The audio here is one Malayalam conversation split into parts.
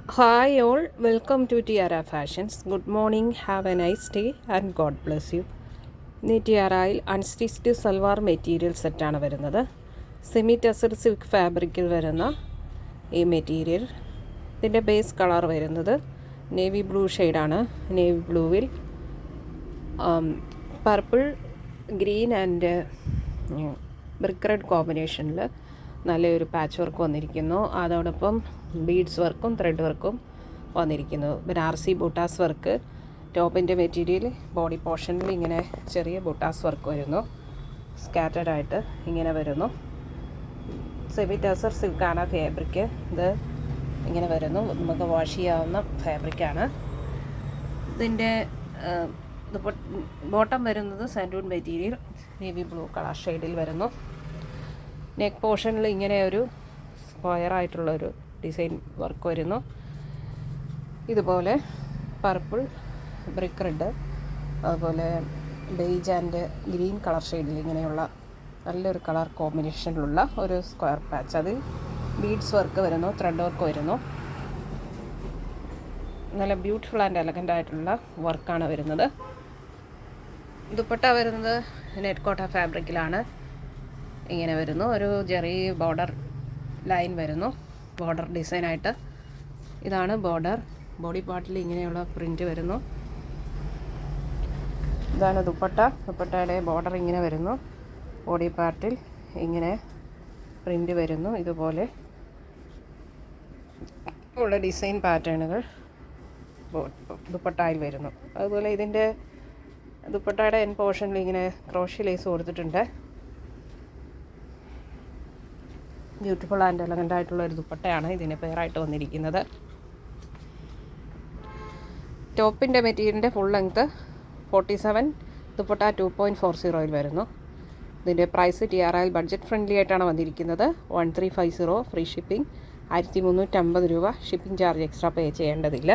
Hi all, welcome to Tiara Fashions. Good morning, have a nice day and God bless you. ഇന്ന് ടിയാറയിൽ അൺസ്റ്റിച്ച്ഡ് സൽവാർ മെറ്റീരിയൽ സെറ്റാണ് വരുന്നത്. സെമി ടെസർ സിൽക്ക് ഫാബ്രിക്കിൽ വരുന്ന ഈ മെറ്റീരിയൽ, ഇതിൻ്റെ ബേസ് കളർ വരുന്നത് നേവി ബ്ലൂ ഷെയ്ഡാണ്. നേവി ബ്ലൂവിൽ purple, green and brick red കോമ്പിനേഷനിൽ നല്ലൊരു പാച്ച് വർക്ക് വന്നിരിക്കുന്നു. അതോടൊപ്പം ബീഡ്സ് വർക്കും ത്രെഡ് വർക്കും വന്നിരിക്കുന്നു. ബനാറസി ബൂട്ടാസ് വർക്ക്, ടോപ്പിൻ്റെ മെറ്റീരിയൽ ബോഡി പോർഷനിൽ ഇങ്ങനെ ചെറിയ ബൂട്ടാസ് വർക്ക് വരുന്നു. സ്കാറ്റേഡ് ആയിട്ട് ഇങ്ങനെ വരുന്നു. സെമി ടെസർ സിൽക്കാണ് ഫാബ്രിക്ക്. ഇത് ഇങ്ങനെ വരുന്നു. നമുക്ക് വാഷ് ചെയ്യാവുന്ന ഫാബ്രിക്കാണ്. ഇതിൻ്റെ ബോട്ടം വരുന്നത് സാൻഡൂൺ മെറ്റീരിയൽ നേവി ബ്ലൂ കളർ ഷെയ്ഡിൽ വരുന്നു. നെക്ക് പോർഷനിൽ ഇങ്ങനെ ഒരു സ്ക്വയറായിട്ടുള്ളൊരു ഡിസൈൻ വർക്ക് വരുന്നു. ഇതുപോലെ പർപ്പിൾ, ബ്രിക്ക് റെഡ്, അതുപോലെ ബേജ് ആൻഡ് ഗ്രീൻ കളർ ഷെയ്ഡിൽ ഇങ്ങനെയുള്ള നല്ലൊരു കളർ കോമ്പിനേഷനിലുള്ള ഒരു സ്ക്വയർ പാച്ച്. അതിൽ ബീഡ്സ് വർക്ക് വരുന്നു, ത്രെഡ് വർക്ക് വരുന്നു. നല്ല ബ്യൂട്ടിഫുൾ ആൻഡ് എലഗൻ്റ് ആയിട്ടുള്ള വർക്കാണ് വരുന്നത്. ദുപ്പട്ട വരുന്നത് നെറ്റ് കോട്ട ഫാബ്രിക്കിലാണ്. ഇങ്ങനെ വരുന്നു. ഒരു ചെറിയ ബോർഡർ ലൈൻ വരുന്നു, ബോർഡർ ഡിസൈനായിട്ട്. ഇതാണ് ബോർഡർ. ബോഡി പാർട്ടിൽ ഇങ്ങനെയുള്ള പ്രിൻറ്റ് വരുന്നു. ഇതാണ് ദുപ്പട്ട. ദുപ്പട്ടയുടെ ബോർഡർ ഇങ്ങനെ വരുന്നു. ബോഡി പാർട്ടിൽ ഇങ്ങനെ പ്രിൻറ്റ് വരുന്നു. ഇതുപോലെ ഉള്ള ഡിസൈൻ പാറ്റേണുകൾ ദുപ്പട്ടയിൽ വരുന്നു. അതുപോലെ ഇതിൻ്റെ ദുപ്പട്ടയുടെ എൻ പോർഷനിൽ ഇങ്ങനെ ക്രോഷ്യ ലേസ് കൊടുത്തിട്ടുണ്ട്. ബ്യൂട്ടിഫുൾ ആൻഡ് എലഗൻ്റ് ആയിട്ടുള്ള ഒരു ദുപ്പട്ടയാണ് ഇതിന് പെയറായിട്ട് വന്നിരിക്കുന്നത്. ടോപ്പിൻ്റെ മെറ്റീരിയലിൻ്റെ ഫുൾ ലെങ്ത്ത് 47, ദുപ്പട്ട 2.40 വരുന്നു. ഇതിൻ്റെ പ്രൈസ് ടിആർഐയിൽ ബഡ്ജറ്റ് ഫ്രണ്ട്ലി ആയിട്ടാണ് വന്നിരിക്കുന്നത്. 1350 ഫ്രീ ഷിപ്പിംഗ്, 1350 രൂപ. ഷിപ്പിംഗ് ചാർജ് എക്സ്ട്രാ പേ ചെയ്യേണ്ടതില്ല.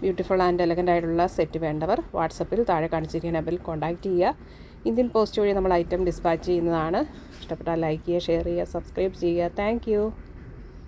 ബ്യൂട്ടിഫുൾ ആൻഡ് എലഗൻ്റ് ആയിട്ടുള്ള സെറ്റ് വേണ്ടവർ വാട്സപ്പിൽ താഴെ കാണിച്ചിരിക്കുന്ന നമ്പറിൽ കോൺടാക്റ്റ് ചെയ്യുക. ഇന്ത്യൻ പോസ്റ്റ് വഴി നമ്മൾ ഐറ്റം ഡിസ്പാച്ച് ചെയ്യുന്നതാണ്. ഇഷ്ടപ്പെട്ടാൽ ലൈക്ക് ചെയ്യുക, ഷെയർ ചെയ്യുക, സബ്സ്ക്രൈബ് ചെയ്യുക. താങ്ക്